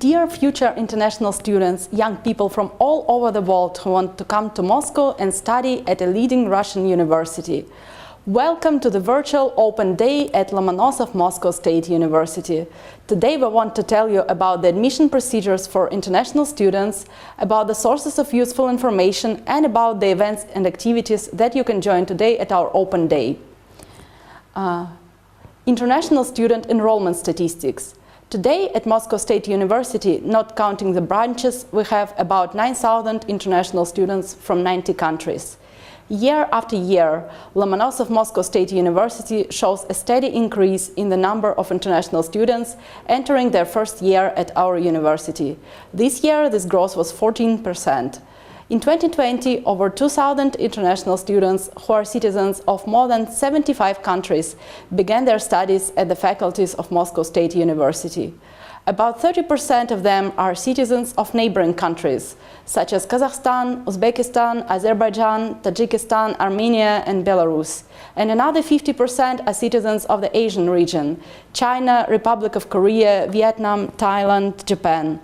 Dear future international students, young people from all over the world who want to come to Moscow and study at a leading Russian university. Welcome to the virtual open day at Lomonosov Moscow State University. Today we want to tell you about the admission procedures for international students, about the sources of useful information, and about the events and activities that you can join today at our open day. International student enrollment statistics. Today at Moscow State University, not counting the branches, we have about 9,000 international students from 90 countries. Year after year, Lomonosov Moscow State University shows a steady increase in the number of international students entering their first year at our university. This year, this growth was 14%. In 2020, over 2,000 international students who are citizens of more than 75 countries began their studies at the faculties of Moscow State University. About 30% of them are citizens of neighboring countries, such as Kazakhstan, Uzbekistan, Azerbaijan, Tajikistan, Armenia, and Belarus. And another 50% are citizens of the Asian region, China, Republic of Korea, Vietnam, Thailand, Japan.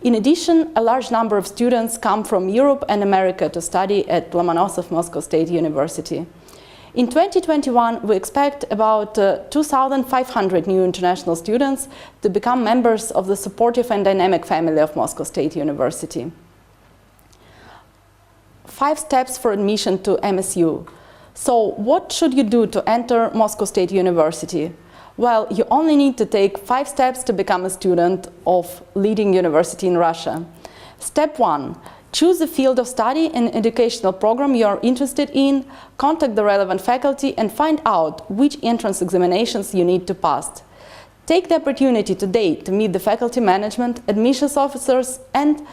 In addition, a large number of students come from Europe and America to study at Lomonosov Moscow State University. In 2021, we expect about 2,500 new international students to become members of the supportive and dynamic family of Moscow State University. 5 steps for admission to MSU. So, what should you do to enter Moscow State University? Well, you only need to take 5 steps to become a student of leading university in Russia. Step 1. Choose the field of study and educational program you are interested in, contact the relevant faculty, and find out which entrance examinations you need to pass. Take the opportunity today to meet the faculty management, admissions officers, and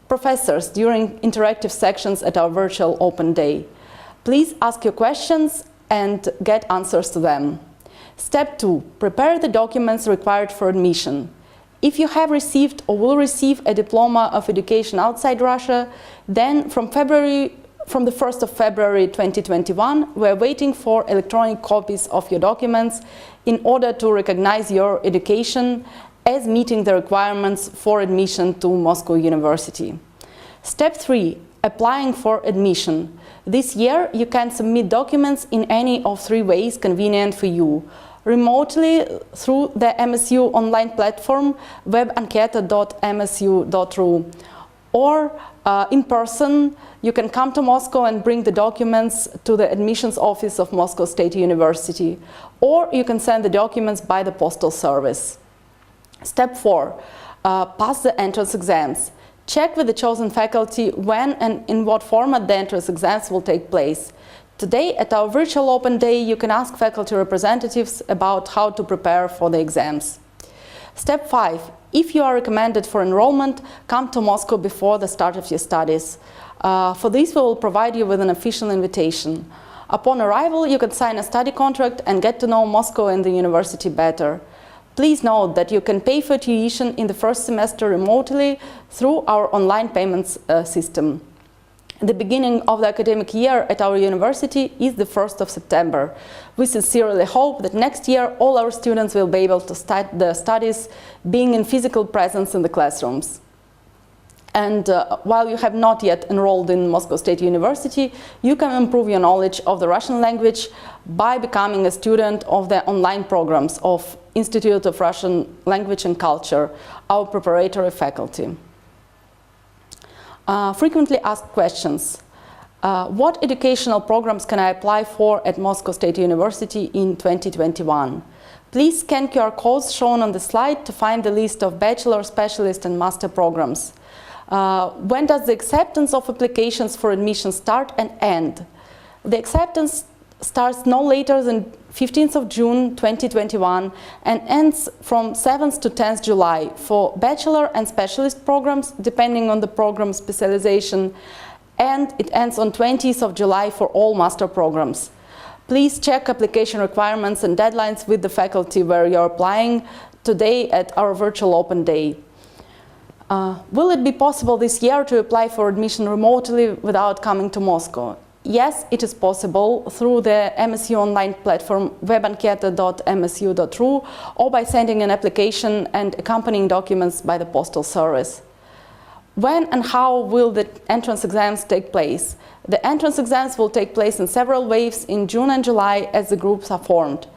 professors during interactive sections at our virtual open day. Please ask your questions and get answers to them. Step 2. Prepare the documents required for admission. If you have received or will receive a diploma of education outside Russia, then from the 1st of February 2021, we are waiting for electronic copies of your documents in order to recognize your education as meeting the requirements for admission to Moscow University. Step 3. Applying for admission. This year, you can submit documents in any of 3 ways convenient for you. Remotely through the MSU online platform webanketa.msu.ru, or in person, you can come to Moscow and bring the documents to the admissions office of Moscow State University, or you can send the documents by the postal service. Step 4. Pass the entrance exams. Check with the chosen faculty when and in what format the entrance exams will take place. Today, at our virtual open day, you can ask faculty representatives about how to prepare for the exams. Step 5. If you are recommended for enrollment, come to Moscow before the start of your studies. For this, we will provide you with an official invitation. Upon arrival, you can sign a study contract and get to know Moscow and the university better. Please note that you can pay for tuition in the first semester remotely through our online payments system. The beginning of the academic year at our university is the 1st of September. We sincerely hope that next year all our students will be able to start their studies being in physical presence in the classrooms. And while you have not yet enrolled in Moscow State University, you can improve your knowledge of the Russian language by becoming a student of the online programs of Institute of Russian Language and Culture, our preparatory faculty. Frequently asked questions. What educational programs can I apply for at Moscow State University in 2021? Please scan QR codes shown on the slide to find the list of bachelor, specialist, and master programs. When does the acceptance of applications for admission start and end? The acceptance starts no later than 15th of June 2021 and ends from 7th to 10th July for bachelor and specialist programs, depending on the program specialization, and it ends on 20th of July for all master programs. Please check application requirements and deadlines with the faculty where you're applying today at our virtual open day. Will it be possible this year to apply for admission remotely without coming to Moscow? Yes, it is possible through the MSU online platform webankete.msu.ru or by sending an application and accompanying documents by the postal service. When and how will the entrance exams take place? The entrance exams will take place in several waves in June and July as the groups are formed.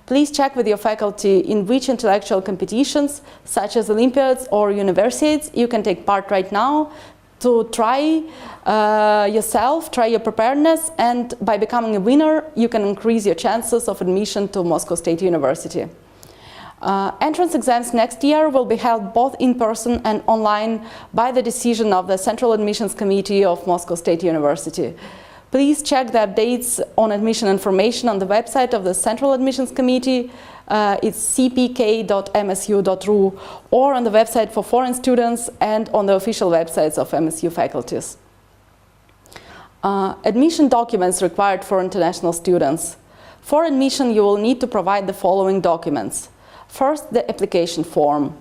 Please check with your faculty in which intellectual competitions, such as Olympiads or universiades, you can take part right now to try yourself, try your preparedness, and by becoming a winner, you can increase your chances of admission to Moscow State University. Entrance exams next year will be held both in person and online by the decision of the Central Admissions Committee of Moscow State University. Please check the updates on admission information on the website of the Central Admissions Committee. It's cpk.msu.ru or on the website for foreign students and on the official websites of MSU faculties. Admission documents required for international students. For admission, you will need to provide the following documents. First, the application form.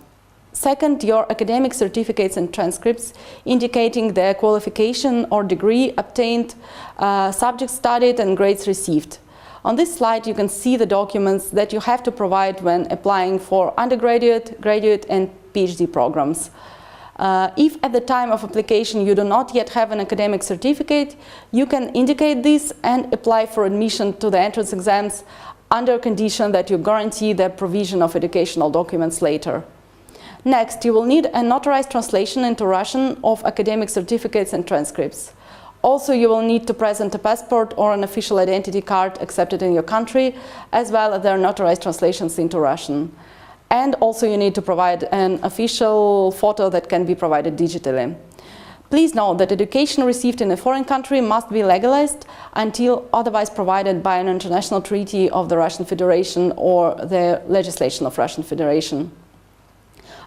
Second, your academic certificates and transcripts indicating the qualification or degree obtained, subjects studied, and grades received. On this slide, you can see the documents that you have to provide when applying for undergraduate, graduate, and PhD programs. If at the time of application you do not yet have an academic certificate, you can indicate this and apply for admission to the entrance exams under condition that you guarantee the provision of educational documents later. Next, you will need a notarized translation into Russian of academic certificates and transcripts. Also, you will need to present a passport or an official identity card accepted in your country, as well as their notarized translations into Russian. And also you need to provide an official photo that can be provided digitally. Please note that education received in a foreign country must be legalized until otherwise provided by an international treaty of the Russian Federation or the legislation of Russian Federation.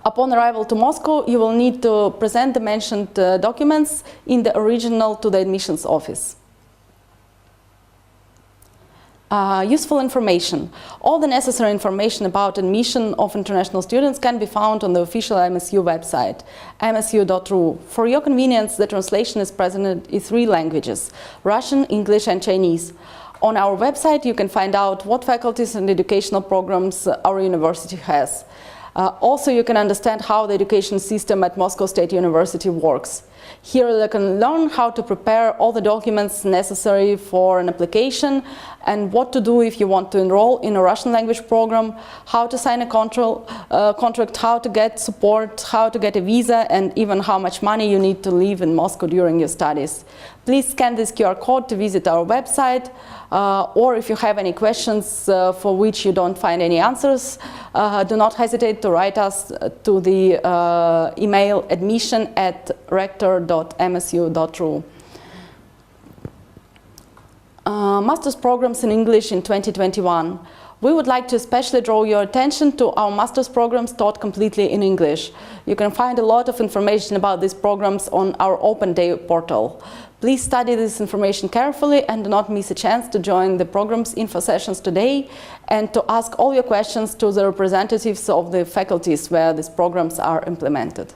Upon arrival to Moscow, you will need to present the mentioned documents in the original to the admissions office. Useful information. All the necessary information about admission of international students can be found on the official MSU website, msu.ru. For your convenience, the translation is present in 3 languages, Russian, English, and Chinese. On our website, you can find out what faculties and educational programs our university has. Also, you can understand how the education system at Moscow State University works. Here you can learn how to prepare all the documents necessary for an application and what to do if you want to enroll in a Russian language program, how to sign a contract, how to get support, how to get a visa, and even how much money you need to live in Moscow during your studies. Please scan this QR code to visit our website, or if you have any questions for which you don't find any answers, do not hesitate to write us to the email admission@rector.msu.ru. Master's programs in English in 2021. We would like to especially draw your attention to our master's programs taught completely in English. You can find a lot of information about these programs on our Open Day portal. Please study this information carefully and do not miss a chance to join the program's info sessions today and to ask all your questions to the representatives of the faculties where these programs are implemented.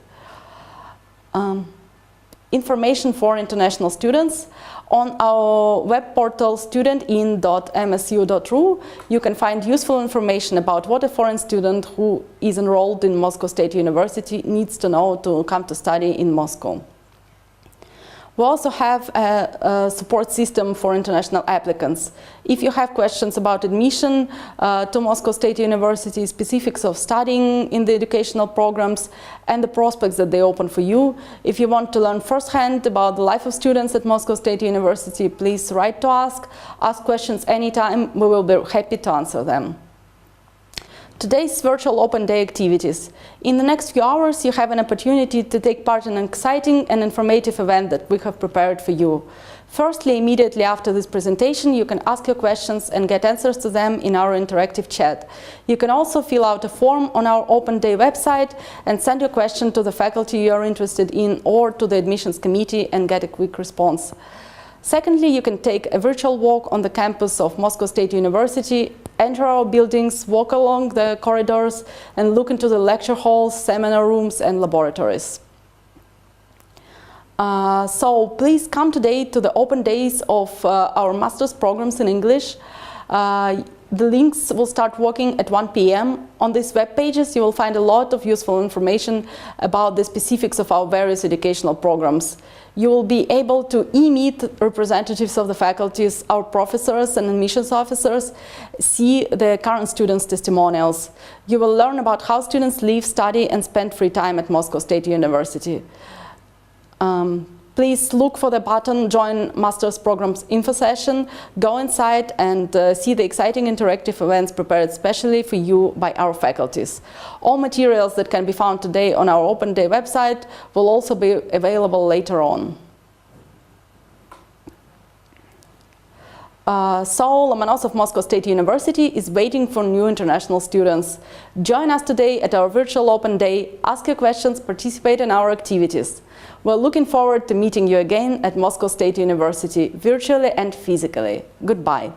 Information for international students. On our web portal studentin.msu.ru, you can find useful information about what a foreign student who is enrolled in Moscow State University needs to know to come to study in Moscow. We also have a support system for international applicants. If you have questions about admission to Moscow State University, specifics of studying in the educational programs and the prospects that they open for you, if you want to learn firsthand about the life of students at Moscow State University, please write to us, ask questions anytime, we will be happy to answer them. Today's virtual open day activities. In the next few hours, you have an opportunity to take part in an exciting and informative event that we have prepared for you. Firstly, immediately after this presentation, you can ask your questions and get answers to them in our interactive chat. You can also fill out a form on our Open Day website and send your question to the faculty you are interested in or to the admissions committee and get a quick response. Secondly, you can take a virtual walk on the campus of Moscow State University, enter our buildings, walk along the corridors, and look into the lecture halls, seminar rooms, and laboratories. So please come today to the open days of our master's programs in English. The links will start working at 1 p.m. On these web pages you will find a lot of useful information about the specifics of our various educational programs. You will be able to e-meet representatives of the faculties, our professors and admissions officers, see the current students' testimonials. You will learn about how students live, study and spend free time at Moscow State University. Please look for the button Join Master's Programs Info Session, go inside and see the exciting interactive events prepared specially for you by our faculties. All materials that can be found today on our Open Day website will also be available later on. So Lomonosov of Moscow State University is waiting for new international students. Join us today at our virtual Open Day, ask your questions, participate in our activities. We're looking forward to meeting you again at Moscow State University, virtually and physically. Goodbye.